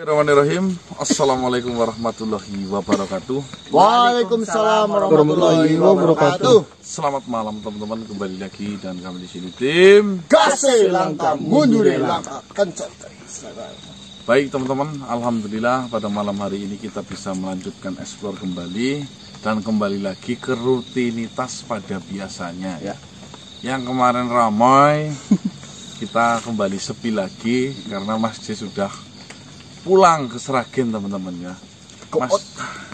Bismillahirrahmanirrahim. Assalamualaikum warahmatullahi wabarakatuh. Waalaikumsalam warahmatullahi wabarakatuh. Selamat malam teman-teman, kembali lagi dan kami di sini tim Kasih langkah mundur langkah kencang. Baik teman-teman, alhamdulillah pada malam hari ini kita bisa melanjutkan explore kembali dan kembali lagi ke rutinitas pada biasanya ya. Yang kemarin ramai kita kembali sepi lagi karena Mas J sudah pulang ke Sragen teman-teman ya.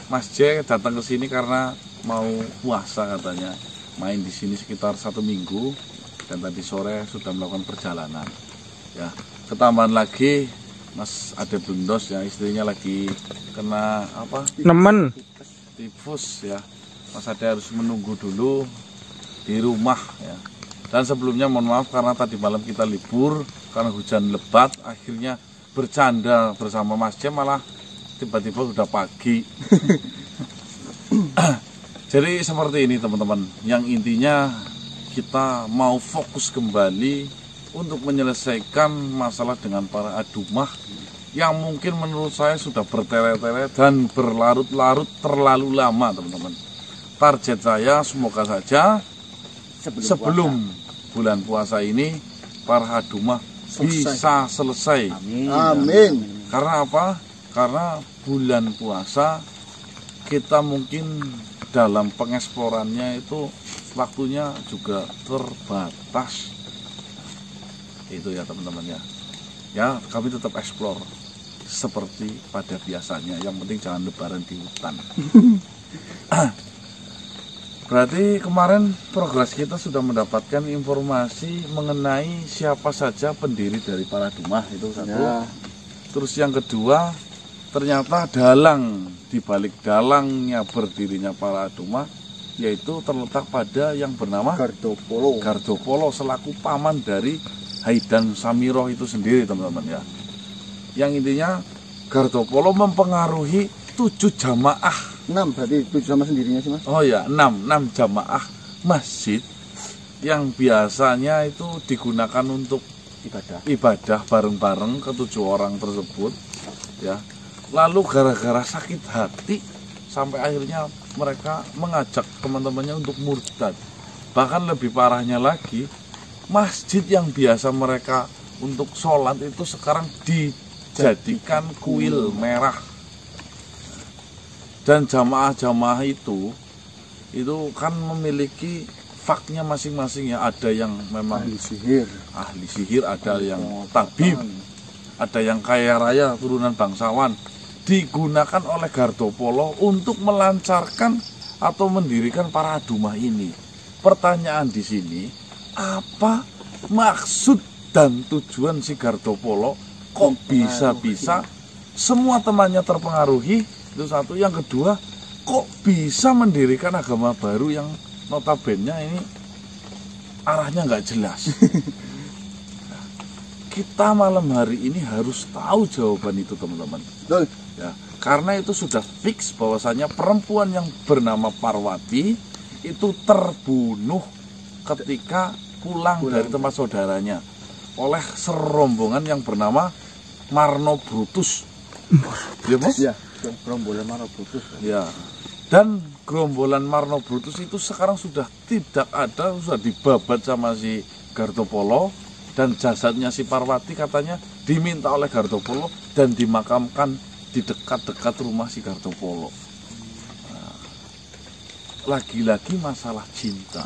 Mas J datang ke sini karena mau puasa katanya, main di sini sekitar 1 minggu dan tadi sore sudah melakukan perjalanan ya. Ketambahan lagi Mas Ade Bundos ya, istrinya lagi kena apa? Nemen Tifus ya. Mas Ade harus menunggu dulu di rumah ya. Dan sebelumnya mohon maaf karena tadi malam kita libur karena hujan lebat, akhirnya bercanda bersama Mas J malah tiba-tiba sudah pagi. Jadi seperti ini teman-teman, yang intinya kita mau fokus kembali untuk menyelesaikan masalah dengan para adumah yang mungkin menurut saya sudah bertele-tele dan berlarut-larut terlalu lama teman-teman. Target saya semoga saja sebelum bulan puasa ini para adumah bisa selesai. Amin. Karena apa? Karena bulan puasa kita mungkin dalam pengeksplorannya itu waktunya juga terbatas. Itu ya teman-teman ya. Ya, kami tetap eksplor seperti pada biasanya. Yang penting jangan lebaran di hutan. Berarti kemarin progres kita sudah mendapatkan informasi mengenai siapa saja pendiri dari para adumah, itu satu ya. Terus yang kedua, ternyata dalang, di balik dalangnya berdirinya para adumah yaitu terletak pada yang bernama Gardopolo selaku paman dari Haidan Samiroh itu sendiri teman-teman ya. Yang intinya Gardopolo mempengaruhi 7 jamaah. 6 berarti 7 sama sendirinya sih Mas? Oh ya, 6 jamaah masjid yang biasanya itu digunakan untuk ibadah bareng-bareng ke 7 orang tersebut ya. Lalu gara-gara sakit hati sampai akhirnya mereka mengajak teman-temannya untuk murtad. Bahkan lebih parahnya lagi, masjid yang biasa mereka untuk sholat itu sekarang dijadikan kuil merah. Dan jamaah-jamaah itu kan memiliki faknya masing-masing ya. Ada yang memang ahli sihir, ada yang tabib, ada yang kaya raya turunan bangsawan. Digunakan oleh Gardopolo untuk melancarkan atau mendirikan para adumah ini. Pertanyaan di sini, apa maksud dan tujuan si Gardopolo kok bisa-bisa semua temannya terpengaruhi? Itu satu. Yang kedua, kok bisa mendirikan agama baru yang notabene ini arahnya nggak jelas. Kita malam hari ini harus tahu jawaban itu teman-teman ya, karena itu sudah fix bahwasanya perempuan yang bernama Parwati itu terbunuh ketika pulang dari tempat saudaranya oleh serombongan yang bernama Marno Brutus. Ya, Mas? Ya. Gerombolan Marno Brutus ya. Dan gerombolan Marno Brutus itu sekarang sudah tidak ada, sudah dibabat sama si Gardopolo. Dan jasadnya si Parwati katanya diminta oleh Gardopolo dan dimakamkan di dekat-dekat rumah si Gardopolo. Lagi-lagi masalah cinta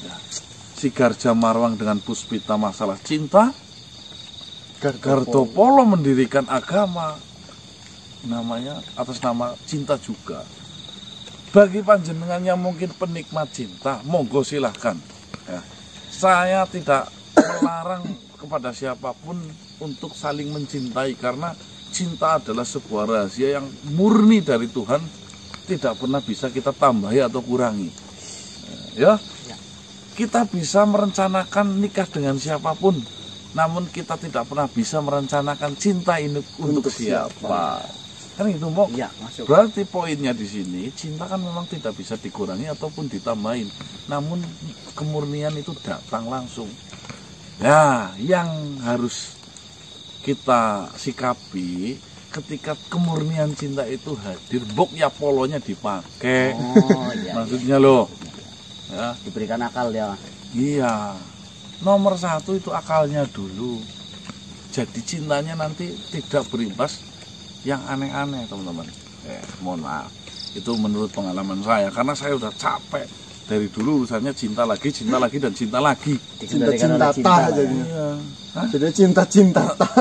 ya. Si Garja Marwang dengan Puspita masalah cinta, Gardopolo mendirikan agama namanya atas nama cinta juga. Bagi panjenengan yang mungkin penikmat cinta, monggo silahkan ya. Saya tidak melarang kepada siapapun untuk saling mencintai karena cinta adalah sebuah rahasia yang murni dari Tuhan, tidak pernah bisa kita tambahi atau kurangi ya. Kita bisa merencanakan nikah dengan siapapun, namun kita tidak pernah bisa merencanakan cinta ini untuk siapa. Kan itu mau ya, berarti poinnya di sini cinta kan memang tidak bisa dikurangi ataupun ditambahin, namun kemurnian itu datang langsung. Nah, yang harus kita sikapi ketika kemurnian cinta itu hadir, bok ya polonya dipakai. Oh, iya, maksudnya loh, ya. Diberikan akal ya. Iya, nomor satu itu akalnya dulu. Jadi cintanya nanti tidak berimbas yang aneh-aneh, teman-teman. Mohon maaf, itu menurut pengalaman saya, karena saya udah capek dari dulu urusannya cinta lagi dan cinta lagi. Cinta-cinta tah jadinya. Iya. Jadi cinta-cinta tah.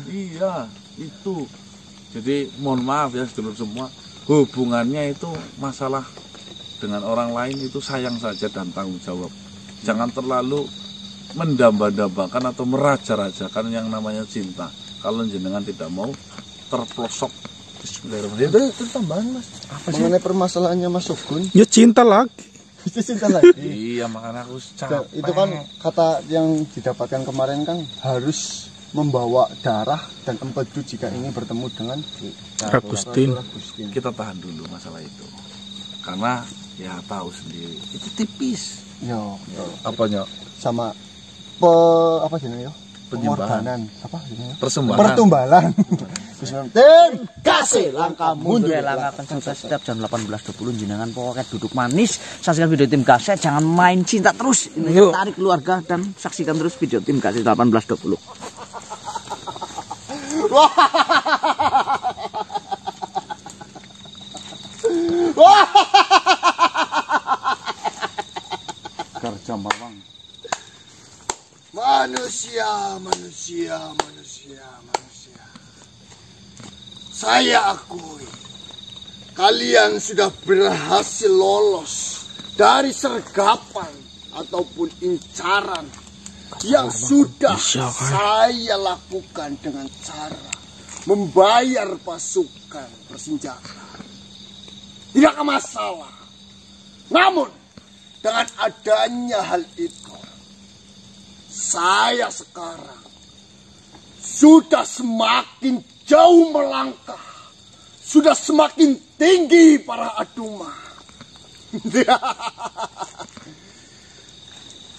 Iya, itu. Jadi mohon maaf ya sedulur semua, hubungannya itu masalah dengan orang lain itu sayang saja dan tanggung jawab. Jangan terlalu mendamba-dambakan atau meraja-rajakan yang namanya cinta. Kalau jenengan tidak mau terpelosok. Bismillahirrahmanirrahim. Itu tambahan Mas. Mengenai permasalahannya Mas Sugun. Ya cinta lagi. Cinta lagi. Iya, makanya aku capek. Itu kan kata yang didapatkan kemarin kan harus membawa darah dan empedu jika ingin bertemu dengan Agustin. Kita tahan dulu masalah itu. Karena ya tahu sendiri, itu tipis. Yo, Apanya? sama apa sih ya? Pengorbanan. Apa ini? Persembahan. Pertumbalan. Tim kasih langkah mundur. Langkah akan sukses setiap jam 18.20 jenengan pokoknya duduk manis, saksikan video tim Gasek, jangan main cinta terus. Ini tarik keluarga dan saksikan terus video tim Gasek 18.20. Garja Mawang. Manusia. Saya akui, kalian sudah berhasil lolos dari sergapan ataupun incaran yang sudah saya lakukan dengan cara membayar pasukan bersenjata. Tidak masalah. Namun, dengan adanya hal itu, saya sekarang sudah semakin jauh melangkah, sudah semakin tinggi para aduma.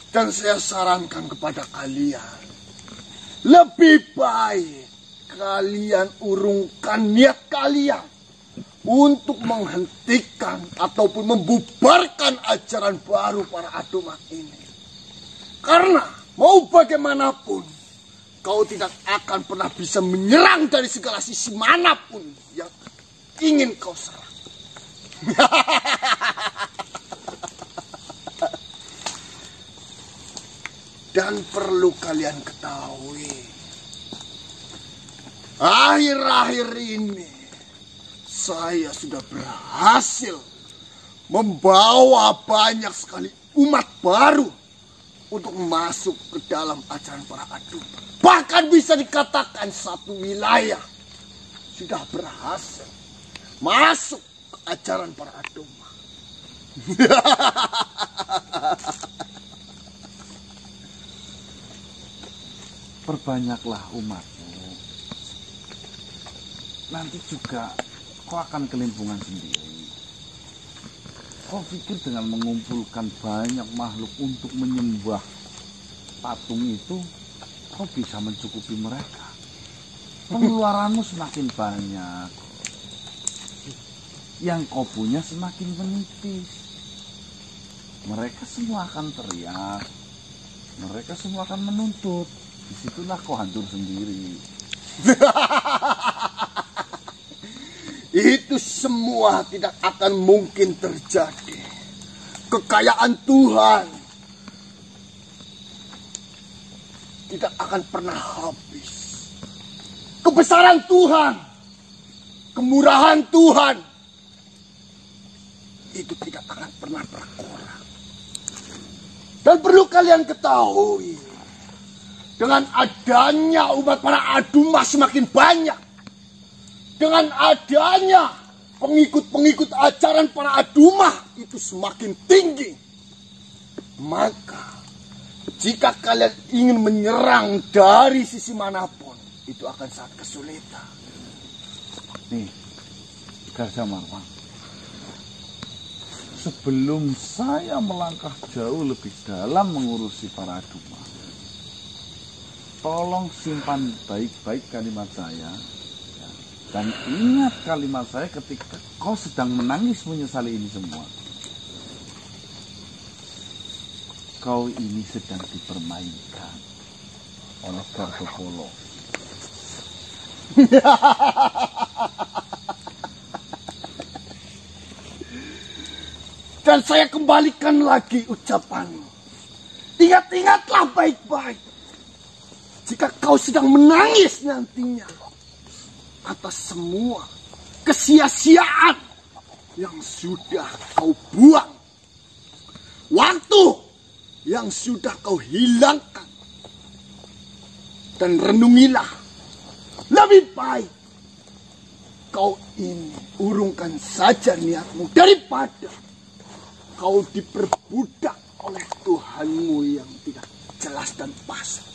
Dan saya sarankan kepada kalian, lebih baik kalian urungkan niat kalian untuk menghentikan ataupun membubarkan ajaran baru para aduma ini. Karena mau bagaimanapun, kau tidak akan pernah bisa menyerang dari segala sisi manapun yang ingin kau serang. Dan perlu kalian ketahui, akhir-akhir ini saya sudah berhasil membawa banyak sekali umat baru untuk masuk ke dalam ajaran para aduma. Bahkan bisa dikatakan satu wilayah sudah berhasil masuk ke ajaran para aduma. Perbanyaklah umatmu. Nanti juga kau akan kelimpungan sendiri. Kau pikir dengan mengumpulkan banyak makhluk untuk menyembah patung itu, kau bisa mencukupi mereka? Pengeluaranmu semakin banyak, yang kau punya semakin menipis. Mereka semua akan teriak, mereka semua akan menuntut. Disitulah kau hancur sendiri. Itu semua tidak akan mungkin terjadi. Kekayaan Tuhan tidak akan pernah habis. Kebesaran Tuhan, kemurahan Tuhan, itu tidak akan pernah berkurang. Dan perlu kalian ketahui, dengan adanya umat para aduma semakin banyak, dengan adanya pengikut-pengikut ajaran para aduma itu semakin tinggi, maka jika kalian ingin menyerang dari sisi manapun, itu akan sangat kesulitan. Nih, Garja Mawang, sebelum saya melangkah jauh lebih dalam mengurusi para aduma, tolong simpan baik-baik kalimat saya. Dan ingat kalimat saya ketika kau sedang menangis menyesali ini semua. Kau ini sedang dipermainkan oleh Garto Polo. Dan saya kembalikan lagi ucapanmu. Ingat-ingatlah baik-baik. Jika kau sedang menangis nantinya atas semua kesia-siaan yang sudah kau buang, waktu yang sudah kau hilangkan, dan renungilah, lebih baik kau ini urungkan saja niatmu daripada kau diperbudak oleh Tuhanmu yang tidak jelas dan pasti.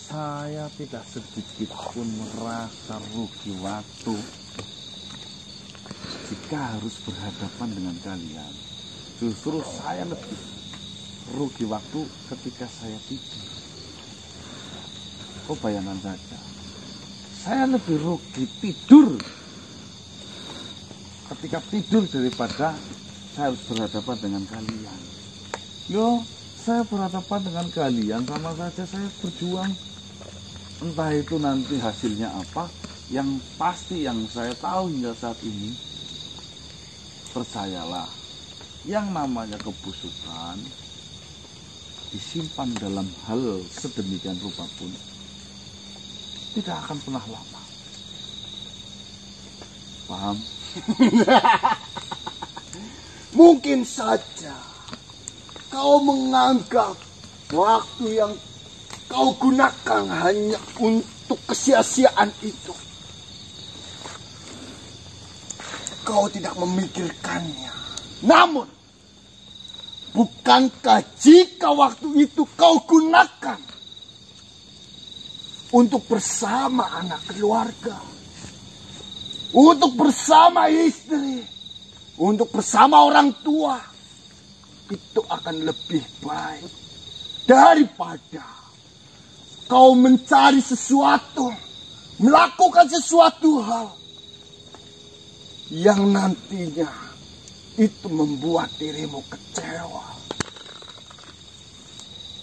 Saya tidak sedikit pun merasa rugi waktu jika harus berhadapan dengan kalian. Justru saya lebih rugi waktu ketika saya tidur. Kau bayangkan saja, saya lebih rugi tidur ketika tidur daripada saya harus berhadapan dengan kalian. Yo, saya berhadapan dengan kalian sama saja saya berjuang. Entah itu nanti hasilnya apa, yang pasti yang saya tahu hingga saat ini, percayalah, yang namanya kebusukan disimpan dalam hal sedemikian rupa pun tidak akan pernah lama. Paham? Mungkin saja kau menganggap waktu yang kau gunakan hanya untuk kesia-siaan itu. Kau tidak memikirkannya. Namun, bukankah jika waktu itu kau gunakan untuk bersama anak keluarga, untuk bersama istri, untuk bersama orang tua, itu akan lebih baik daripada kau mencari sesuatu, melakukan sesuatu hal yang nantinya itu membuat dirimu kecewa.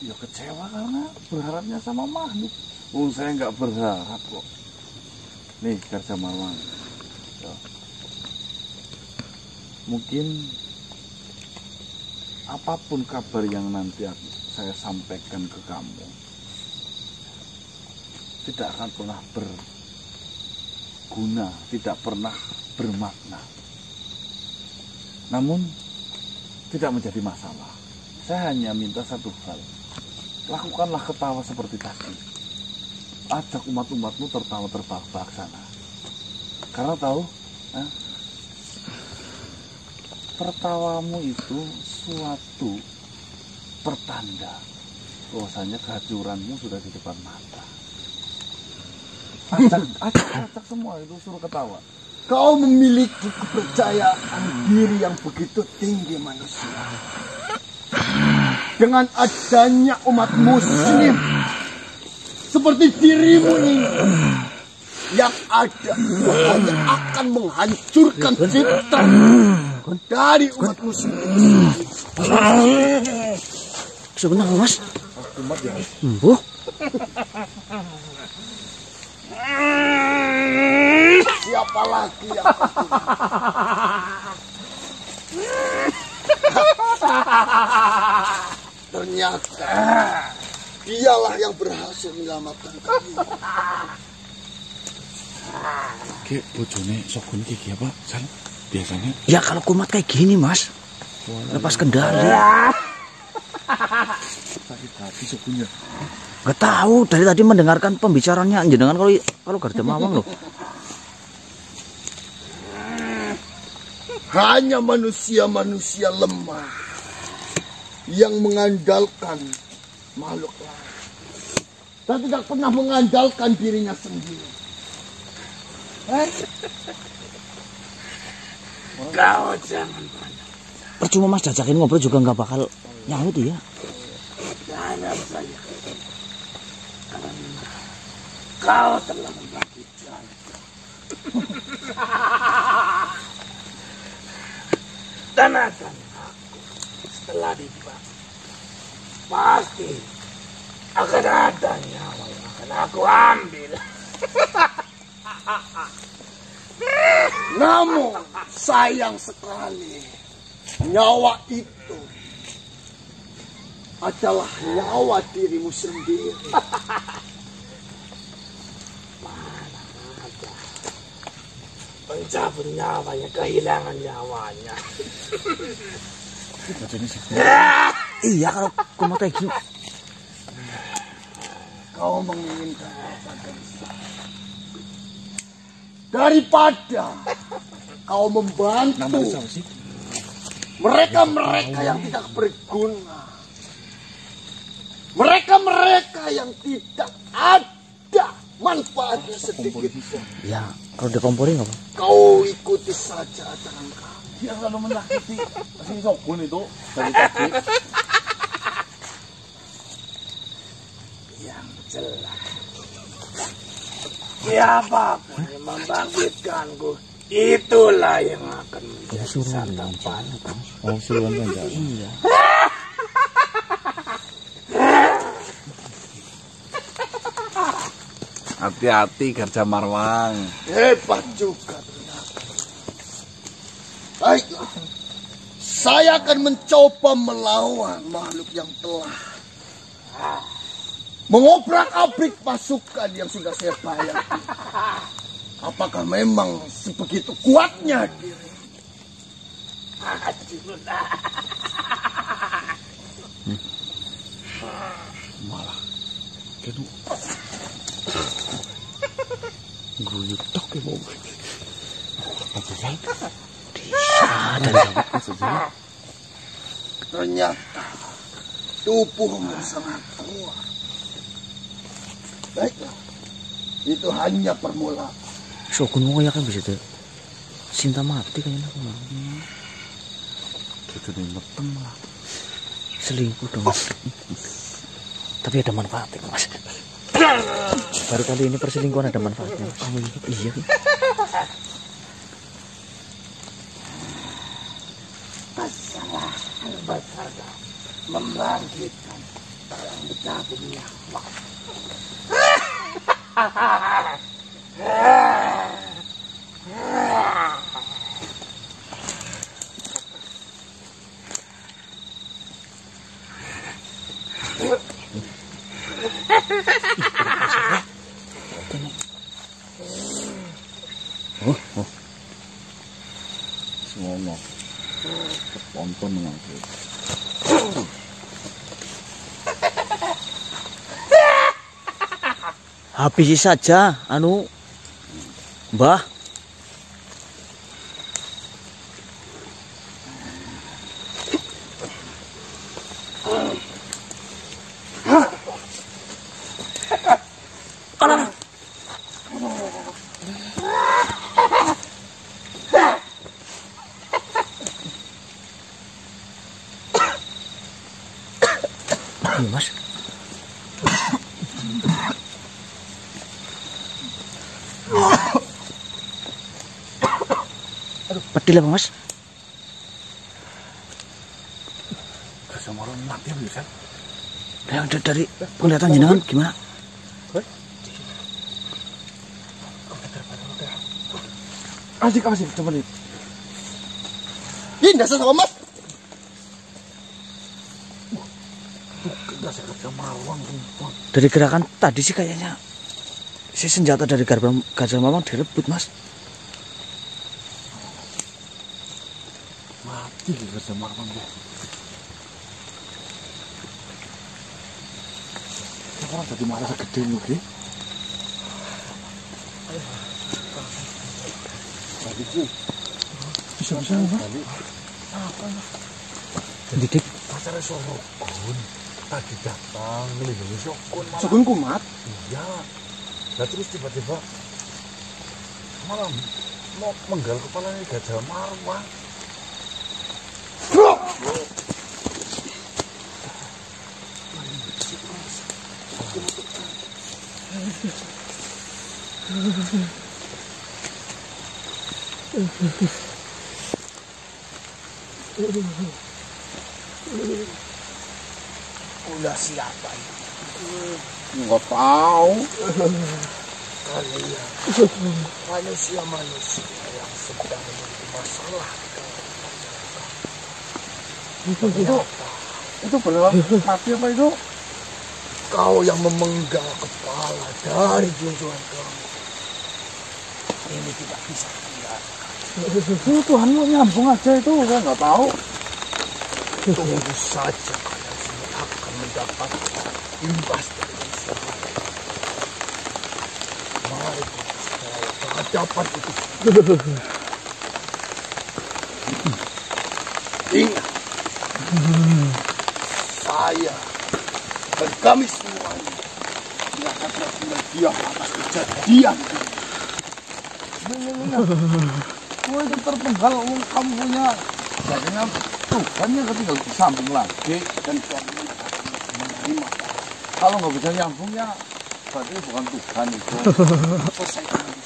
Ya kecewa karena berharapnya sama makhluk. Saya nggak berharap kok. Nih Garja Marwan. Ya. Mungkin apapun kabar yang nanti saya sampaikan ke kamu, tidak akan pernah berguna, tidak pernah bermakna. Namun tidak menjadi masalah. Saya hanya minta satu hal. Lakukanlah ketawa seperti tadi. Ajak umat-umatmu tertawa terbahak-bahak sana. Karena tahu, tertawamu itu suatu pertanda bahwasanya kehancuranmu sudah di depan mata. Acak semua itu, suruh ketawa. Kau memiliki kepercayaan diri yang begitu tinggi manusia. Dengan adanya umat muslim seperti dirimu ini, yang ada hanya akan menghancurkan cipta dari umat muslim. Sebenarnya Mas. Umat ya. Bu. Siapa lagi yang ternyata dialah yang berhasil menyelamatkan kami. Ki bojone Sogun iki apa? Sal biasanya. Ya kalau kumat kayak gini Mas. Lepas kendali. Sakit hati Sogunnya. Gak tahu, dari tadi mendengarkan pembicaraannya jenengan kalau Garda Mawang loh. Hanya manusia-manusia lemah yang mengandalkan makhluk lain dan tidak pernah mengandalkan dirinya sendiri. Kau jangan banyak. Percuma Mas jajakin ngobrol juga nggak bakal nyaut ya. Jangan saja. Kau telah membagi jalan. Dan akan aku setelah dibagi pasti akan ada nyawa yang akan aku ambil. Namun sayang sekali, nyawa itu adalah nyawa dirimu sendiri. Mana ada pencabut nyawanya kehilangan nyawanya. Iya, kalau kau mau kayak gitu. Kau menginginkan apa dari saya? Daripada kau membantu mereka-mereka yang tidak berguna, mereka-mereka yang tidak ada manfaatnya sedikit. Ya, kalau dikomporin apa? Kau ikuti saja ajaran kau. Dia selalu menyakiti si Shogun itu dari tadi. Yang jelas, siapapun yang membangkitkanku, itulah yang akan menjadi santapanku. Oh, suruhan saja. Iya. Hati-hati Garja Marwang. Hebat juga ternyata. Baiklah, saya akan mencoba melawan makhluk yang telah mengobrak-abrik pasukan yang sudah saya bayar. Apakah memang sebegitu kuatnya diri? Malah kenu guyup tok ya mau. Ternyata tubuhmu sangat kuat. Baiklah, itu hanya permulaan. Shogun mau kan bisa tuh. Cinta mati kayaknya. Itu nih meteng lah. Selingkuh dong, Mas. Tapi ada manfaatnya, Mas. Baru kali ini perselingkuhan ada manfaatnya. Oh, iya. Kesalahan besar membangkitkan orang bercabut nyawa. Semono. Tonton mengaku. Habisi saja, Mbah. Iya, Mas. Pedih lah, Mas. Sama orang mati ya, bisa. Dari penglihatan jenengan gimana? Asik, coba lihat. Ini dasar sama Mas. Dasar Garja Marwang. Dari gerakan tadi sih kayaknya si senjata dari Garja Marwang direbut, Mas. Mati Garja Marwang. Orang tadi malah segede lu, Ki. Bisa apa? Didik. Pacar Shogun tadi datang melindungi Shogun malah. Shogun kumat. Iya. Nah terus tiba-tiba malah mau menggal kepalanya Garja Marwang. Ulah siapa itu? Nggak tahu. Kalian manusia-manusia yang sedang memiliki masalah. Itu beneran mati apa itu? Kau yang memenggal kepala dari junjungan kamu. Ini tidak bisa dibiarkan. Tuhanmu nyambung aja itu, saya nggak tahu. Tunggu saja kalian semua akan mendapat imbas dari usaha. Mari kita hadapan itu. Ingat, saya dan kami semuanya akan bertanggung atas kejadian ini. Gue itu terpenggal, kamu punya jadinya Tuhannya ketinggal di samping lagi Dan kami akan menerima. kalau nggak bisa nyambung ya berarti bukan Tuhan itu. Selesaikan ini.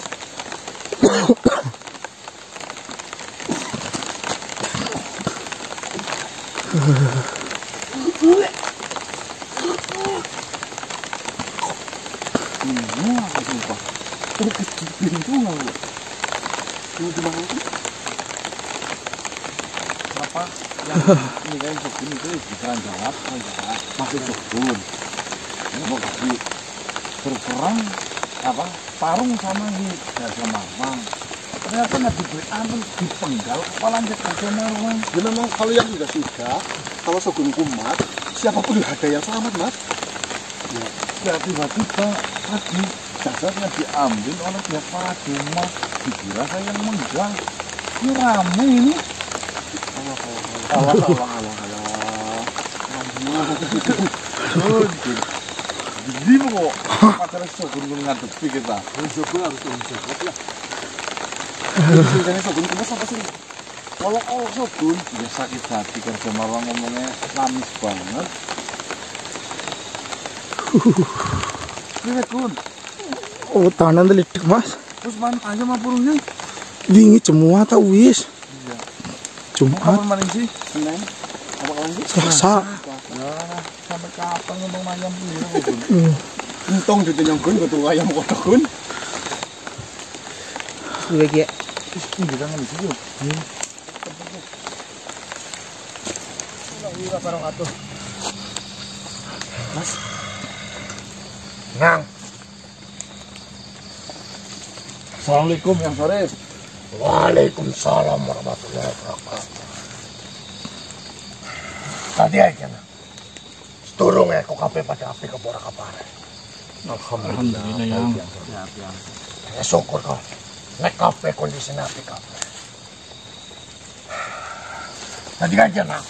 Kenapa yang ini kan Sukun itu bisa jawab masih Sukun ini mau kasih berperang apa tarung sama di Gajah Marwang ternyata nggak diberi ampun dipenggal kepalanya Gajah Marwang. Ya memang kalau yang sudah kalau Shogun kumat, siapapun ada yang selamat, Mas. Ya tiba-tiba lagi jasadnya diambil oleh pihak para Dumas, dikira saya yang menggal. Ini rame ini. Jadi kok pacarnya Shogun ngadepi kita. Shogun harus jago lah. Jadi Shogun kumat sampai sini. Kalau Shogun ya sakit hati Gajah Marwang ngomongnya lamis banget. Ini Gun, Oh, tahanan lidik, Mas. terus main aja mah burungnya. Wingi semua tak wis. Jumat, Kapan maning sih? Senin. Apa lagi? Selasa. Ya, sampai kapan ngomong ayam sendiri Gun? Untung di nyonggun betul ayam kotak Gun. Gue kayak Ini jangan di situ. Mas. Nang. Assalamualaikum yang Syarif. Waalaikumsalam warahmatullahi wabarakatuh. Tadi aja nah. Turung aku kape pada api ke borak kapare. Alhamdulillah yang. Ya syukur kau. Nek kape kondisi api kape. Tadi aja nah.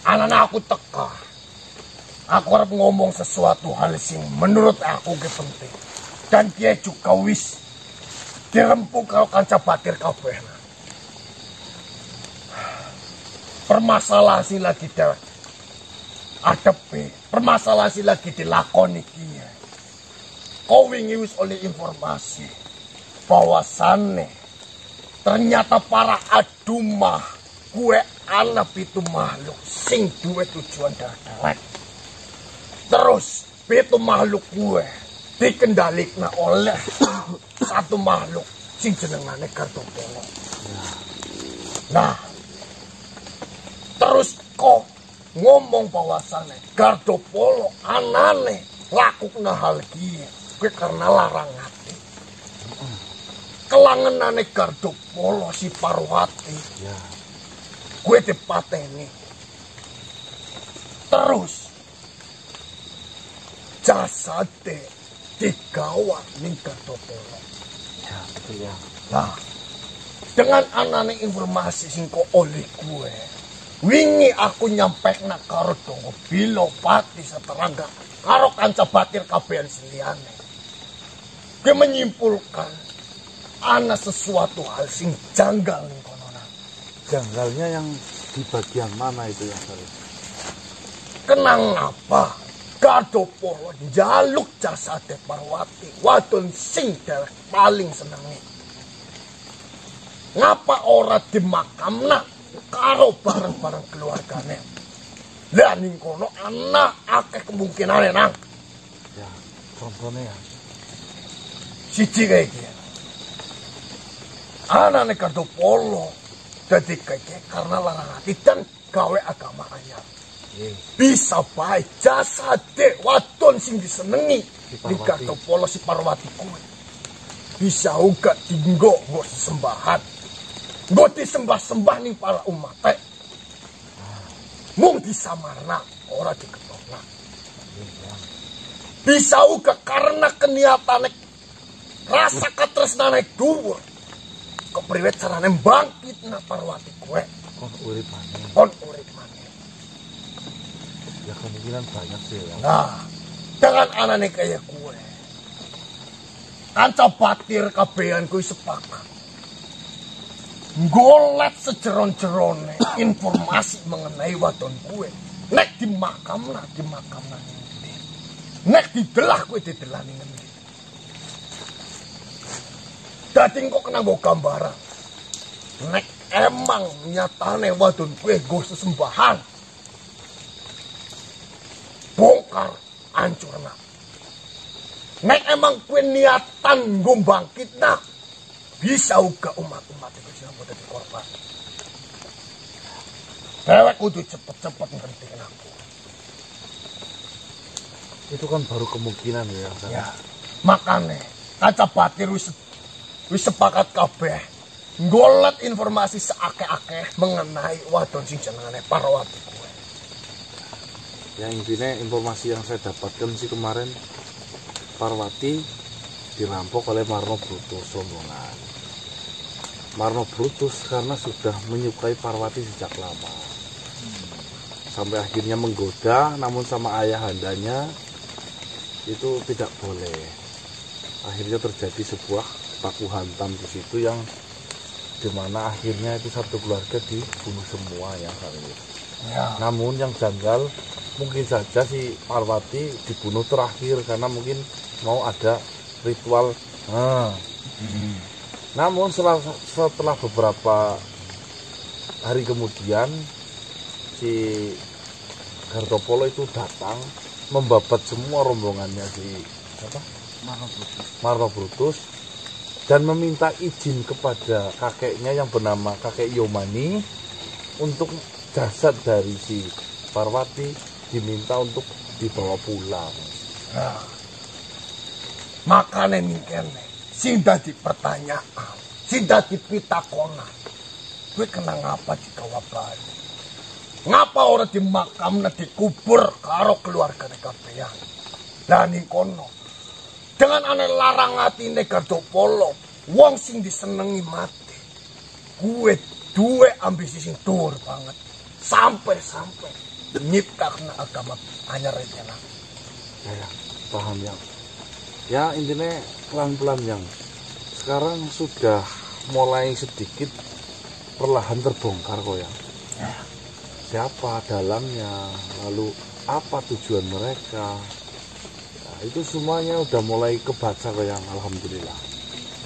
Anak aku teka. Aku harap ngomong sesuatu hal sing menurut aku ke penting. Dan dia juga wis dirempuk kalau kanca batir kabeh. Permasalahan sih lagi adepi, permasalahan sih lagi dilakoni kiye. Kau wingi wis oleh informasi bahwasannya ternyata para adumah kue anak itu makhluk sing duwe tujuan dadak. Terus itu makhluk gue dikendalikan oleh satu makhluk sing jenengane Gardopolo. Nah, terus kok ngomong bahwasannya Gardopolo anane lakukna hal kiye gue karena larang hati. Kelangenane Gardopolo si Parwati. Gue dipateni. Terus jasade digawa ning Gardopolo. Ya, betul ya. Nah, dengan anane informasi sing kok oleh gue, wingi aku nyampekna karo Dongo Bilo Pati Saterangga karo kanca batir kabehan siliane. Gue menyimpulkan ana sesuatu hal sing janggal ning kono. Janggalnya yang di bagian mana itu ya, Syarif? Kenang apa? Kadopolo njaluk jasade Parwati wadon sing dhewek paling senengi. Ngapa ora dimakamna karo bareng-bareng keluargane? Lah ning kono ana akeh kemungkinane nang. Ya, contohnya ya. Siji kae iki. Anane Kadopolo dadi kae karena larang hati dan gawe agama anyar. Bisa bae jasade wadon sing disenengi di Kadopolo si Parwati kuwi. Bisa uga dinggo nggo sesembahan. Nggo disembah-sembah ning para umat. Mung disamarna ora diketokna. Bisa uga karena keniatane rasa katresnane dhuwur. Kepriwe carane bangkitna Parwati kuwe. Kon urip maneh. Kon urip maneh. Ya kemungkinan banyak sih ya. Nah, dengan anane kaya kuwe. Kanca batir kabehan kuwi sepakat. Golet sejeron-jerone informasi mengenai wadon kuwe. Nek dimakamna ngendi. Nek didelah kuwe didelah ning ngendi. Dadi kok kena nggo gambaran. Nek emang nyatane wadon kuwe nggo sesembahan. Bongkar hancurna. Nek emang kuwi niatan nggo bangkitna, bisa uga umat-umat iku sing dadi korban. Dewek kudu cepet-cepet ngertiin aku. Itu kan baru kemungkinan ya. Kan? Ya, makane kaca batir wis sepakat kabeh ngolet informasi seakeh-akeh mengenai wadon sing jenengane Parwati kuwe. Ya intinya informasi yang saya dapatkan sih kemarin Parwati dirampok oleh Marno Brutus rombongan. Marno Brutus karena sudah menyukai Parwati sejak lama. Sampai akhirnya menggoda, namun sama ayahandanya itu tidak boleh. Akhirnya terjadi sebuah baku hantam di situ yang dimana akhirnya itu satu keluarga dibunuh semua yang kali itu. Ya. Namun yang janggal mungkin saja si Parwati dibunuh terakhir karena mungkin mau ada ritual. Namun setelah beberapa hari kemudian si Kartopolo itu datang membabat semua rombongannya si Marno Brutus dan meminta izin kepada kakeknya yang bernama kakek Yomani untuk jasad dari si Parwati diminta untuk dibawa pulang. Nah, makanya mingkene sing dadi pertanyaan, sing dadi pitakonan. Kowe kena ngapa dikawabari? Ngapa ora dimakamna dikubur karo keluargane kabeh? Lah ning kono dengan ane larang atine Kartopolo, wong sing disenengi mati. Kuwe duwe ambisi sing dhuwur banget. Sampai nyiptakna agama anyar iki. Ya, paham yang. Ya intinya pelan-pelan yang. Sekarang sudah mulai sedikit perlahan terbongkar kok ya. Siapa dalamnya, lalu apa tujuan mereka. Nah, itu semuanya udah mulai kebaca kok yang alhamdulillah.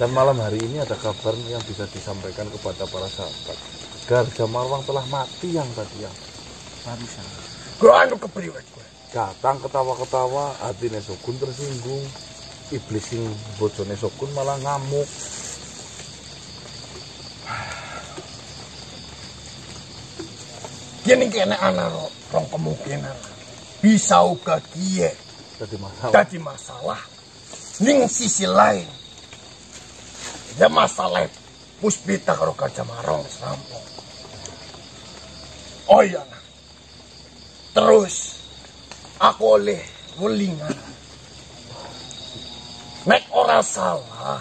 Dan malam hari ini ada kabar yang bisa disampaikan kepada para sahabat. Garda Marwang telah mati yang tadi yang. Barusan. Gue anu kepriwe kowe. Datang ketawa-ketawa, hati Nesogun tersinggung. Iblis sing bojone Sogun malah ngamuk. Kini kene ana rong kemungkinan. Bisa uga kiye dadi masalah. Ning sisi lain, ya masalah Puspita karo Gajah Marong rampung. Oh iya nah. Terus aku oleh welingan. Nek ora salah,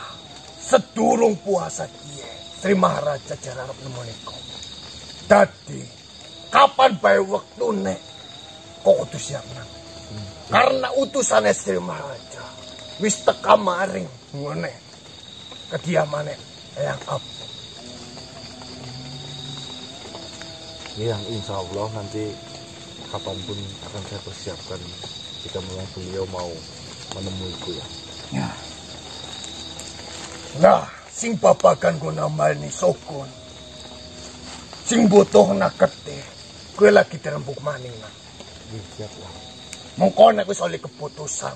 sedurung puasa kiye Sri Maharaja Jararep menika. Dadi kapan bae wektune kok kudu siap nang. Karena utusane Sri Maharaja wis teka maring ngene kediamane Eyang Apu. Yang insya Allah nanti kapanpun akan saya persiapkan jika memang beliau mau menemuiku ya. Ya. Nah, sing babagan guna malni sokon. Sing butuh nak kete. Gue lagi dirembuk maning nak. Siap ya. Mengko nek wis oleh keputusan,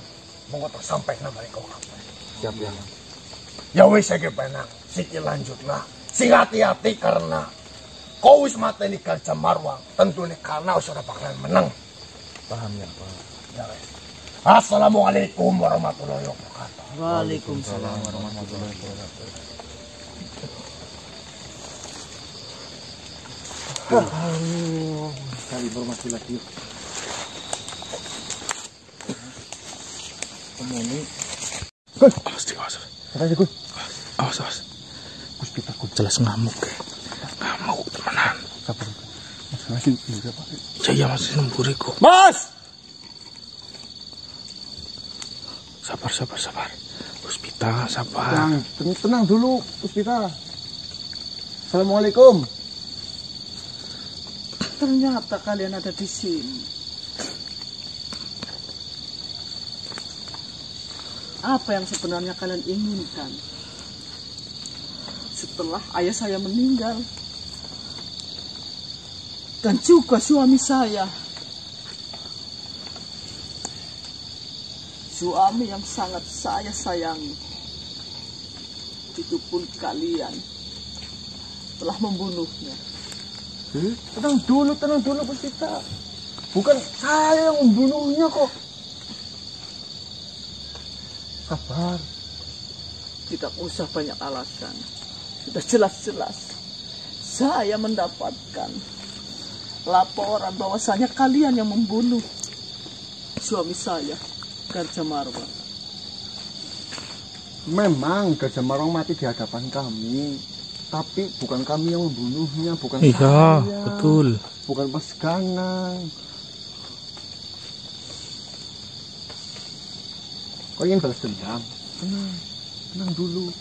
mengko tak sampai nang mereka kabeh. Siap ya. Ya wis iki penang, siki lanjutlah. Sing hati-hati karena kau wis mateni Gajah Marwang, tentune karena wis ora bakalan menang. Paham ya, Pak. Ya wis. Assalamualaikum warahmatullahi wabarakatuh. Waalaikumsalam warahmatullahi wabarakatuh. Cari informasi lagi yuk. Awas, awas. Katanya Gus. Awas, awas. Gus kita Gus. Jelas ngamuk ya. Ngamuk temenan. Sabar. Masih juga Pak. Iya masih nemburiku. Mas! Sabar, sabar, sabar. Puspita, sabar. Tenang dulu, Puspita. Assalamualaikum. Ternyata kalian ada di sini. Apa yang sebenarnya kalian inginkan? Setelah ayah saya meninggal dan juga suami saya, suami yang sangat saya sayangi, itu pun kalian telah membunuhnya. Tenang dulu Puspita. Bukan saya yang membunuhnya kok. Sabar. Tidak usah banyak alasan. Sudah jelas-jelas saya mendapatkan laporan bahwasanya kalian yang membunuh suami saya, Gajah Marwang. Memang Gajah Marwang mati di hadapan kami. Tapi bukan kami yang membunuhnya, bukan Iya, saya. betul. Bukan Mas Ganang. Kau ingin balas dendam? Tenang dulu.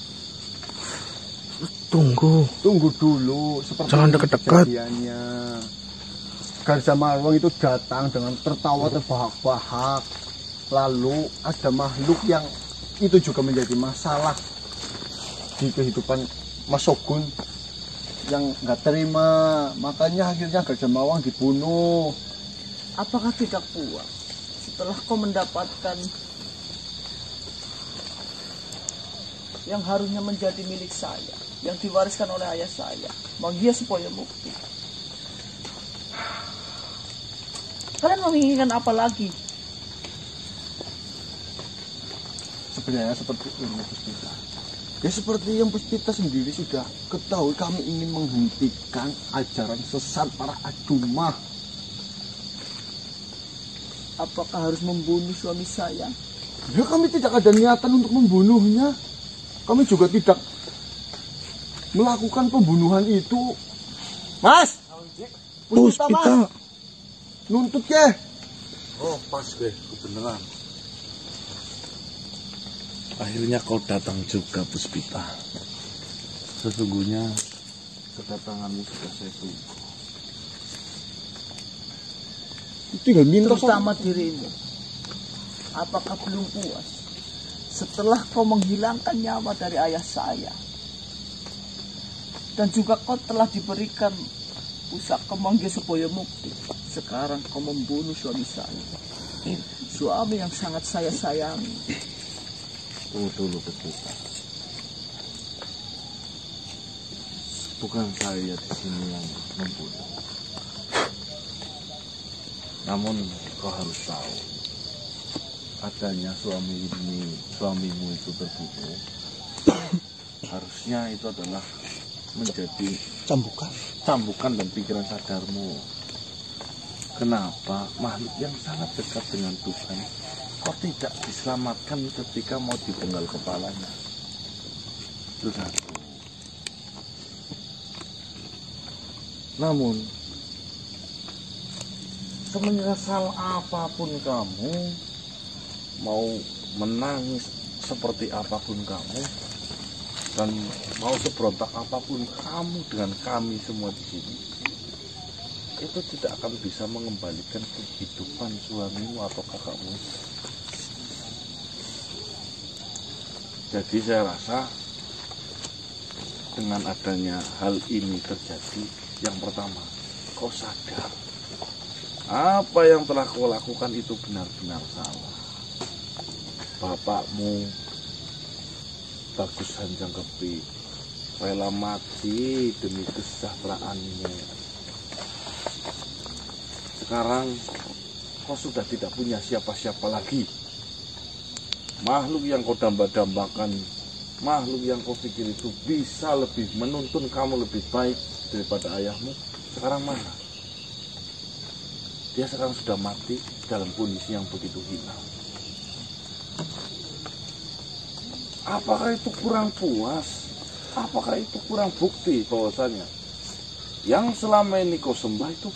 Tunggu dulu. Seperti Jangan dekat-dekat. kejadiannya. Gajah Marwang itu datang dengan tertawa terbahak-bahak. Lalu ada makhluk yang itu juga menjadi masalah di kehidupan Mas Shogun yang nggak terima, makanya akhirnya Gajah Marwang dibunuh. Apakah tidak puas setelah kau mendapatkan yang harusnya menjadi milik saya, yang diwariskan oleh ayah saya, Magia Supaya Mukti? Kalian menginginkan apa lagi? Sebenarnya seperti ini Puspita. Ya seperti yang Puspita sendiri sudah ketahui, kami ingin menghentikan ajaran sesat para adumah. Apakah harus membunuh suami saya? Ya kami tidak ada niatan untuk membunuhnya. Kami juga tidak melakukan pembunuhan itu. Mas! Puspita, Mas! Nuntut ya. Oh pas gue, kebenaran. Akhirnya kau datang juga, Puspita. Sesungguhnya kedatanganmu sudah saya tunggu. Tinggal minta Terutama dirimu. Apakah belum puas setelah kau menghilangkan nyawa dari ayah saya? Dan juga kau telah diberikan pusaka Magia Supaya Mukti. Sekarang kau membunuh suami saya, suami yang sangat saya sayangi. Tunggu dulu, Puspita. Bukan saya di sini yang membunuh. Namun kau harus tahu, adanya suamimu itu terbunuh, harusnya itu adalah menjadi cambukan dan pikiran sadarmu. Kenapa makhluk yang sangat dekat dengan Tuhan kok tidak diselamatkan ketika mau dipenggal kepalanya? Itu satu. Namun semenyesal apapun kamu, mau menangis seperti apapun kamu, dan mau seberontak apapun kamu dengan kami semua di sini, itu tidak akan bisa mengembalikan kehidupan suamimu atau kakakmu. Jadi saya rasa dengan adanya hal ini terjadi, yang pertama, kau sadar apa yang telah kau lakukan itu benar-benar salah. Bapakmu Bagus Hanjangkepik rela mati demi kesejahteraanmu. Sekarang kau sudah tidak punya siapa-siapa lagi. Makhluk yang kau damba-dambakan, makhluk yang kau pikir itu bisa lebih menuntun kamu lebih baik daripada ayahmu, sekarang mana? Dia sekarang sudah mati dalam kondisi yang begitu hina. Apakah itu kurang puas? Apakah itu kurang bukti bahwasanya yang selama ini kau sembah itu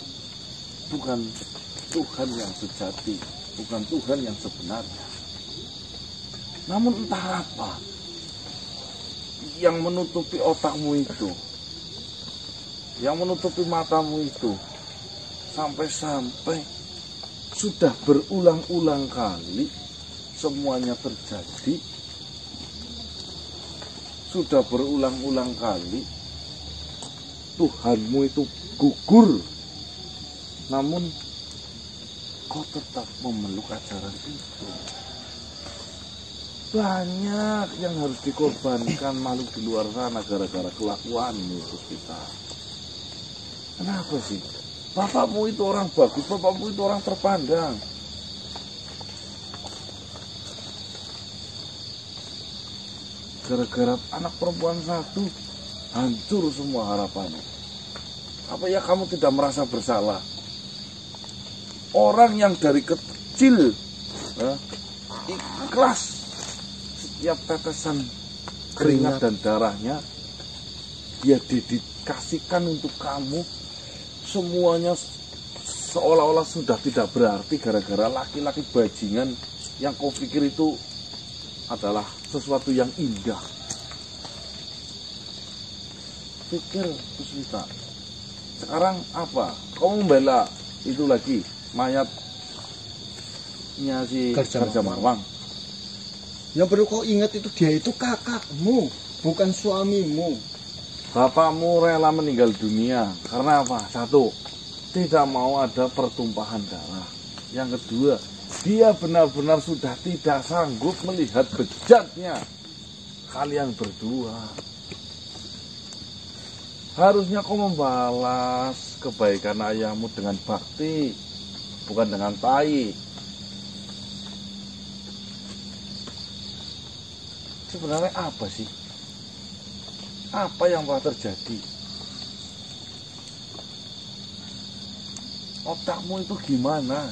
bukan Tuhan yang sejati, bukan Tuhan yang sebenarnya. Namun entah apa yang menutupi otakmu itu, yang menutupi matamu itu, sampai-sampai sudah berulang-ulang kali semuanya terjadi. Sudah berulang-ulang kali Tuhanmu itu gugur, namun kau tetap memeluk ajaran itu. Banyak yang harus dikorbankan makhluk di luar sana gara-gara kelakuanmu, Puspita. Kenapa sih? Bapakmu itu orang bagus, bapakmu itu orang terpandang. Gara-gara anak perempuan satu, hancur semua harapannya. Apa ya kamu tidak merasa bersalah? Orang yang dari kecil ikhlas setiap tetesan keringat dan darahnya dia dedikasikan untuk kamu, semuanya seolah-olah sudah tidak berarti gara-gara laki-laki bajingan yang kau pikir itu adalah sesuatu yang indah. Pikir, Puspita, sekarang apa? Kau membela itu lagi mayatnya si Garja Marwang. Yang perlu kau ingat itu dia itu kakakmu, bukan suamimu. Bapakmu rela meninggal dunia karena apa? Satu, tidak mau ada pertumpahan darah. Yang kedua, dia benar-benar sudah tidak sanggup melihat bejatnya kalian berdua. Harusnya kau membalas kebaikan ayahmu dengan bakti, bukan dengan tai. Sebenarnya apa sih? Apa yang telah terjadi? Otakmu itu gimana?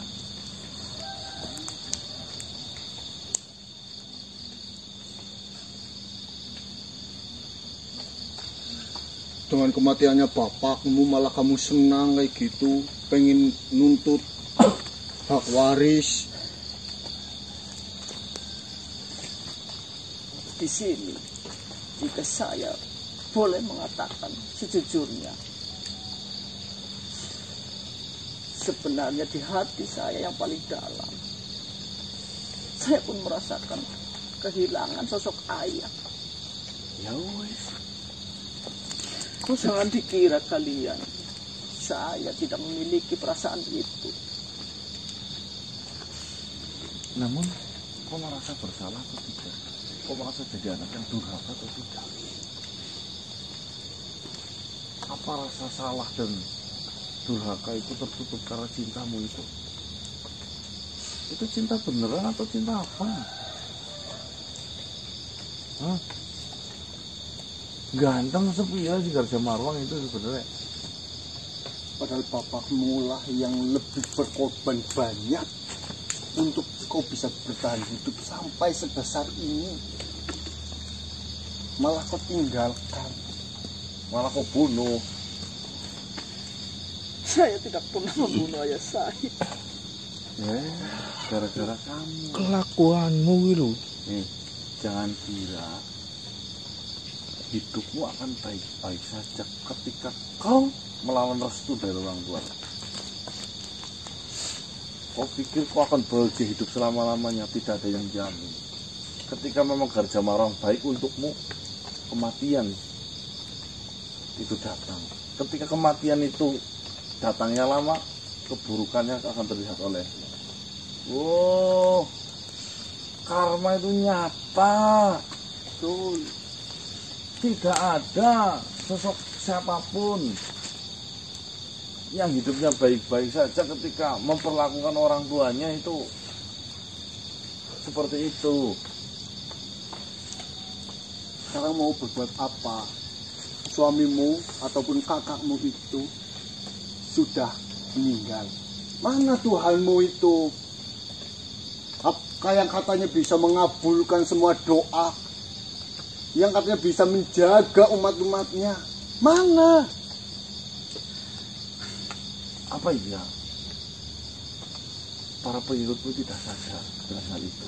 Dengan kematiannya bapakmu malah kamu senang kayak gitu, pengen nuntut hak waris. Di sini, jika saya boleh mengatakan sejujurnya, sebenarnya di hati saya yang paling dalam, saya pun merasakan kehilangan sosok ayah. Ya wes, Jangan dikira kalian saya tidak memiliki perasaan itu. namun kau merasa bersalah atau tidak? Kau merasa jadi anak yang durhaka atau tidak? Apa rasa salah dan durhaka itu tertutup karena cintamu itu? Itu cinta beneran atau cinta apa? Hah? Ganteng sepira si Garja Marwang itu sebenarnya. Padahal bapakmu lah yang lebih berkorban banyak untuk kau bisa bertahan hidup sampai sebesar ini. Malah kau tinggalkan, Malah kau bunuh. Saya tidak pernah membunuh ayah saya. Gara-gara kamu. Kelakuanmu gitu. Nih, jangan kira hidupmu akan baik-baik saja ketika kau melawan restu dari orang tua. Kau pikir kau akan bahagia hidup selama-lamanya? Tidak ada yang jamin. Ketika memang Garja Marwah baik untukmu, kematian itu datang. Ketika kematian itu datangnya lama, keburukannya akan terlihat olehmu. Oh, karma itu nyata. Betul. Tidak ada sosok siapapun yang hidupnya baik-baik saja ketika memperlakukan orang tuanya itu seperti itu. Sekarang mau berbuat apa? Suamimu ataupun kakakmu itu sudah meninggal. Mana Tuhanmu itu? Yang katanya bisa mengabulkan semua doa, yang katanya bisa menjaga umat-umatnya. Mana? Apa iya para pengikutmu tidak sadar dengan hal itu?